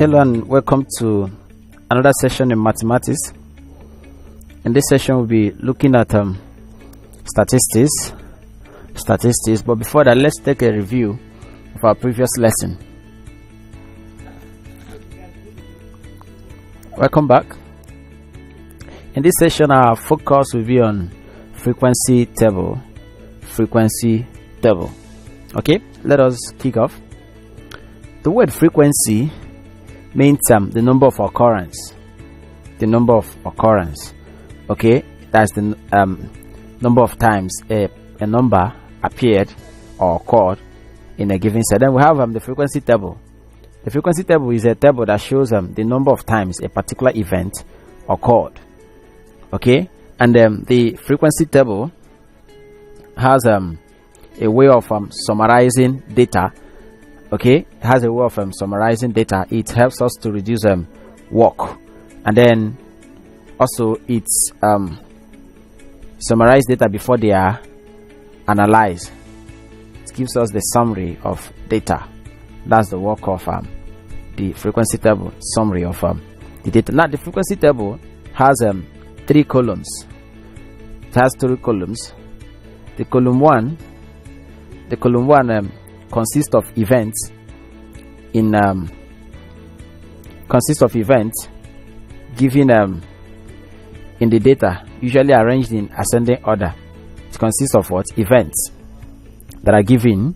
Hello and welcome to another session in mathematics. In this session we'll be looking at statistics, but before that let's take a review of our previous lesson. Welcome back. In this session our focus will be on frequency table. Okay, let us kick off. The word frequency means the number of occurrence. Okay, that's the number of times a number appeared or occurred in a given set. Then we have the frequency table. The frequency table is a table that shows the number of times a particular event occurred. Okay, and the frequency table has a way of summarizing data. Okay, it has a way of summarizing data. It helps us to reduce work, and then also it's summarize data before they are analyzed. It gives us the summary of data. That's the work of the frequency table, summary of the data. Now the frequency table has 3 columns. It has 3 columns. The column one consists of events given in the data, usually arranged in ascending order. It consists of what? Events that are given.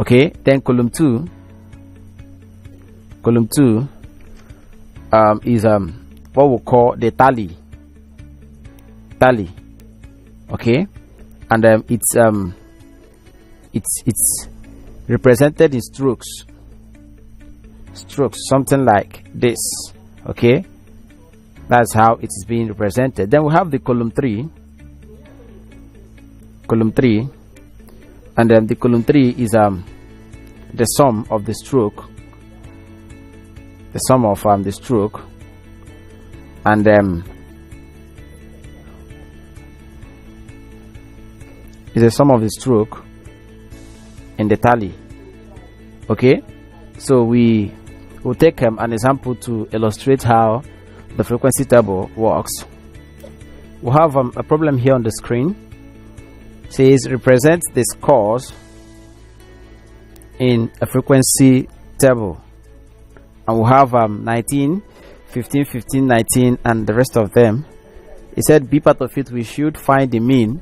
Okay, then column 2 is what we call the tally. Okay, and it's represented in strokes, something like this. Okay, that's how it is being represented. Then we have the column 3, and then the column 3 is the sum of the stroke, and is the sum of the stroke in the tally. Okay, so we will take an example to illustrate how the frequency table works. We have a problem here on the screen. It says represent the scores in a frequency table, and we have 19, 15, 15, 19 and the rest of them. It said B part of it we should find the mean,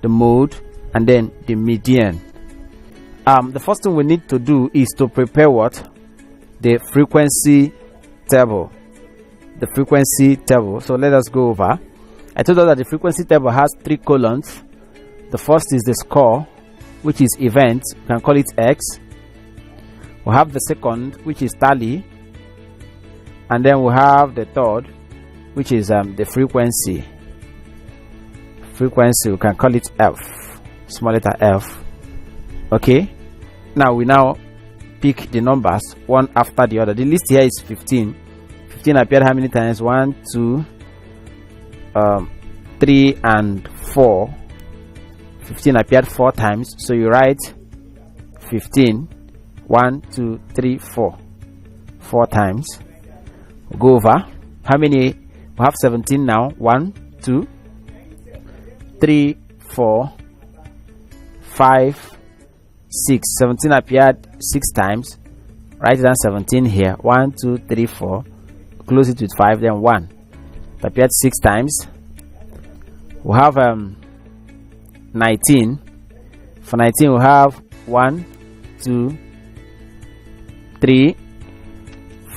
the mode, and then the median. The first thing we need to do is to prepare what? The frequency table. So let us go over. I told you that the frequency table has 3 columns. The first is the score, which is event. You can call it X. We have the second, which is tally, and then we have the third, which is the frequency. We can call it F, small letter F. Okay, now we pick the numbers one after the other. The list here is 15. 15 appeared how many times? 1, 2, 3 and 4. 15 appeared 4 times, so you write 15. 1, 2, 3, 4 times. Go over. How many? We have 17 now. 1, 2, 3, 4, 5, 6. 17 appeared 6 times. Write down 17 here. 1, 2, 3, 4. Close it with 5, then 1. It appeared 6 times. We have 19. For 19 we have 1, 2, 3,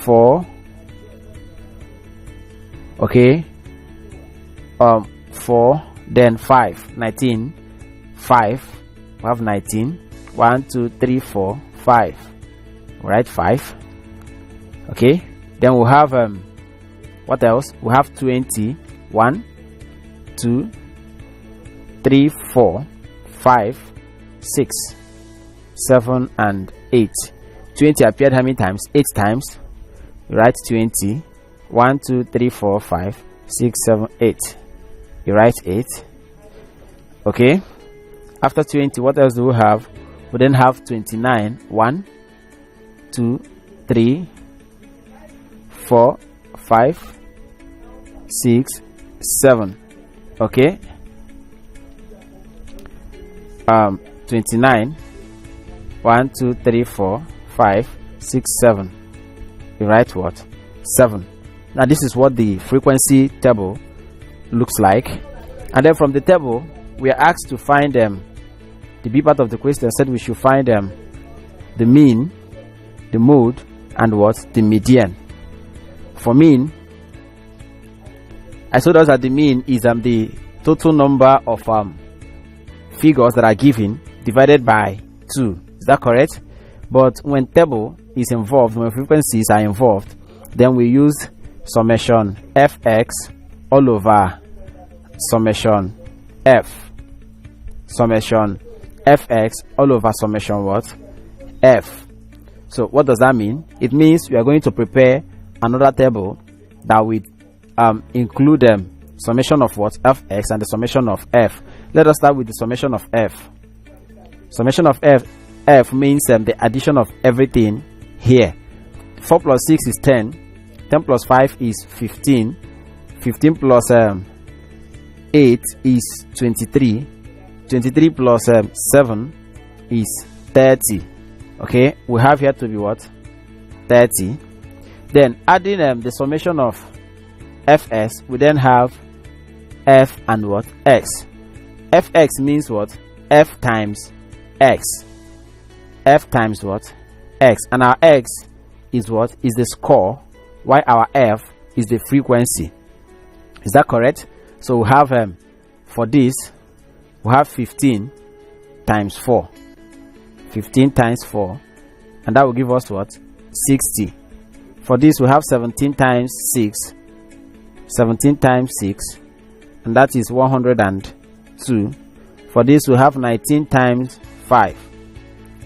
4. Okay. 4, then 5. 19. 5. We have 19. 1, 2, 3, 4, 5. Right, 5. Okay, then we have what else? We have 20. 1, 2, 3, 4, 5, 6, 7 and 8. 20 appeared how many times? 8 times. You write 20. 1, 2, 3, 4, 5, 6, 7, 8. You write 8. Okay, after 20 what else do we have? We then have 29. 1, 2, 3, 4, 5, 6, 7. Okay. 29. 1, 2, 3, 4, 5, 6, 7. You write what? 7. Now this is what the frequency table looks like. And then from the table, we are asked to find the B part of the question said we should find the mean, the mode, and what? The median. For mean, I told us that the mean is the total number of figures that are given divided by 2. Is that correct? But when table is involved, when frequencies are involved, then we use summation fx all over summation f. Summation fx all over summation what? F. So what does that mean? It means we are going to prepare another table that will include summation of what? Fx and the summation of f. Let us start with the summation of f. Summation of f means the addition of everything here. 4 plus 6 is 10. 10 plus 5 is 15. 15 plus 8 is 23. 23 plus 7 is 30. Okay, we have here to be what? 30. Then adding the summation of fs, we then have f and what? X. Fx means what? F times x. F times what? X. And our x is what? Is the score, while our f is the frequency. Is that correct? So we have for this we have 15 times 4. 15 times 4, and that will give us what? 60. For this we have 17 times 6. 17 times 6, and that is 102. For this we have 19 times 5.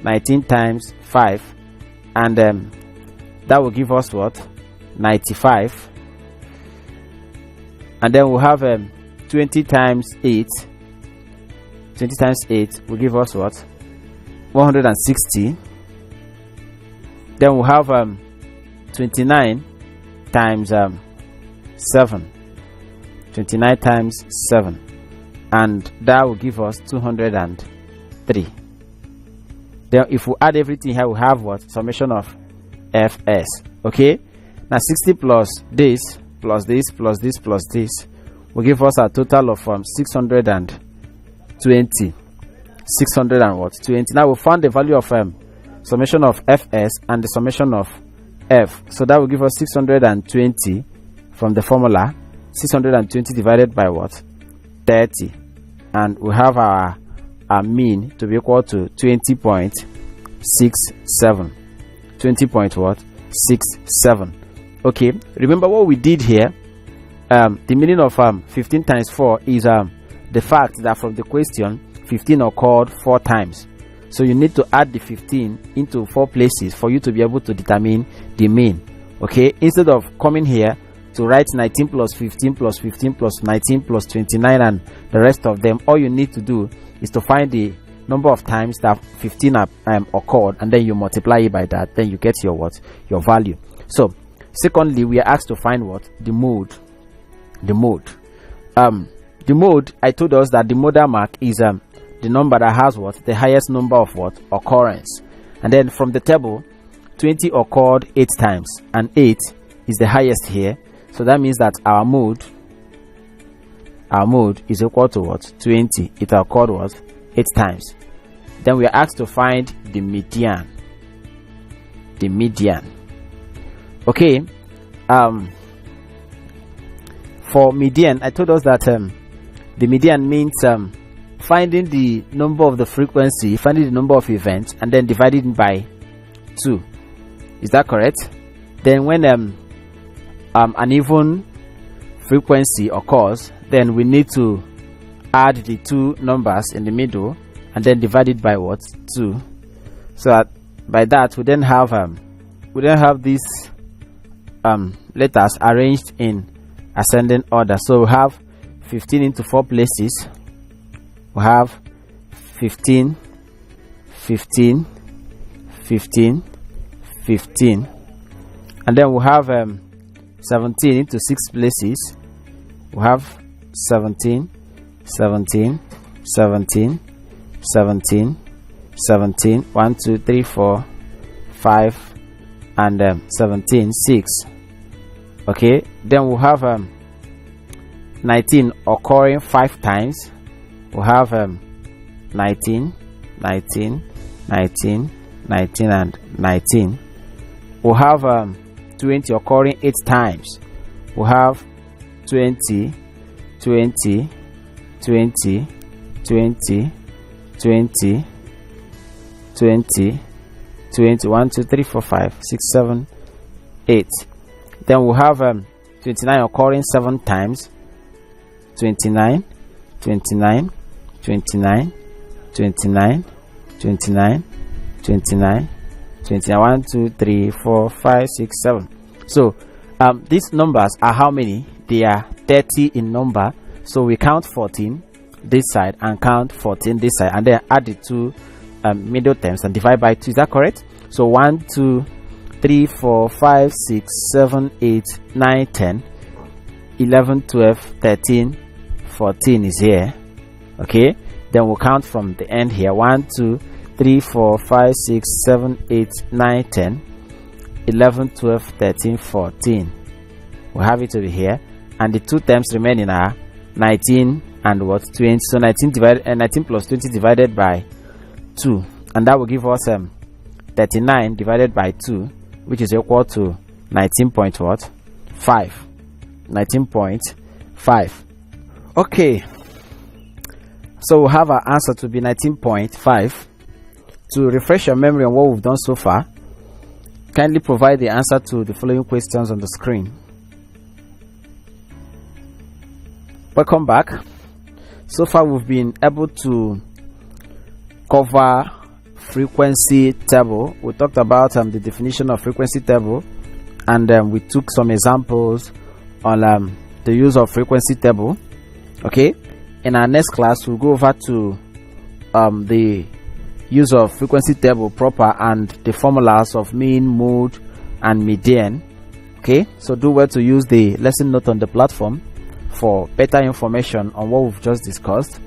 19 times 5, and that will give us what? 95. And then we'll have 20 times 8. 20 times 8 will give us what? 160. Then we'll have 29 times 7. 29 times 7, and that will give us 203. Then if we add everything here, we have what? Summation of fs. Okay, now 60 plus this plus this plus this plus this will give us a total of 620. 600 and what? 20. Now we found the value of summation of fs and the summation of f, so that will give us 620 from the formula. 620 divided by what? 30, and we have our mean to be equal to 20.67. 20.67. Okay, remember what we did here. The meaning of 15 times 4 is the fact that from the question 15 occurred 4 times, so you need to add the 15 into 4 places for you to be able to determine the mean. Okay, instead of coming here to write 19 plus 15 plus 15 plus 19 plus 29 and the rest of them, all you need to do is to find the number of times that 15 occurred, and then you multiply it by that, then you get your what? Your value. So secondly, we are asked to find what? The mode. The mode. The mode, I told us that the modal mark is the number that has what? The highest number of what? Occurrence. And then from the table, 20 occurred 8 times, and 8 is the highest here. So that means that our mode is equal to what? 20. It occurred what? 8 times. Then we are asked to find the median. The median. Okay. For median, I told us that the median means finding the number of the frequency, finding the number of events, and then dividing by 2. Is that correct? Then when an even frequency occurs, then we need to add the 2 numbers in the middle and then divide it by what? 2. So that by that we then have these letters arranged in ascending order. So we have 15 into 4 places. We have 15, 15, 15, 15, and then we have 17 into 6 places, we have 17, 17, 17, 17, 17, 1, 2, 3, 4, 5, and 17, 6. Okay, then we'll have 19 occurring 5 times. We'll have 19, 19, 19, 19, and 19. We'll have 20 occurring 8 times. We'll have 20, 20, 20, 20, 20, 20, 20, 1, 2, 3, 4, 5, 6, 7, 8. Then we'll have 29 occurring 7 times. 29, 29, 29, 29, 29, 29, 29, 1, 2, 3, 4, 5, 6, 7. So these numbers are how many? They are 30 in number. So we count 14 this side and count 14 this side, and then add the 2 middle terms and divide by 2. Is that correct? So 1, 2, 3, 4, 5, 6, 7, 8, 9, 10, 11, 12, 13, 14 is here. Okay, then we'll count from the end here. 1, 2, 3, 4, 5, 6, 7, 8, 9, 10, 11, 12, 13, 14. We'll have it over here, and the 2 terms remaining are 19 and what? 20. So 19 plus 20 divided by 2, and that will give us 39 divided by 2, which is equal to 19.5. 19.5. Okay, so we'll have our answer to be 19.5. To refresh your memory on what we've done so far, kindly provide the answer to the following questions on the screen. Welcome back. So far we've been able to cover frequency table. We talked about the definition of frequency table, and we took some examples on the use of frequency table. Okay, in our next class we'll go over to the use of frequency table proper and the formulas of mean, mode, and median. Okay, so do well to use the lesson note on the platform for better information on what we've just discussed,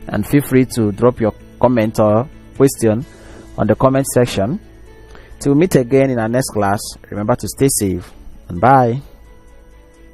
and feel free to drop your comment or question on the comment section. Till we meet again in our next class, remember to stay safe and bye.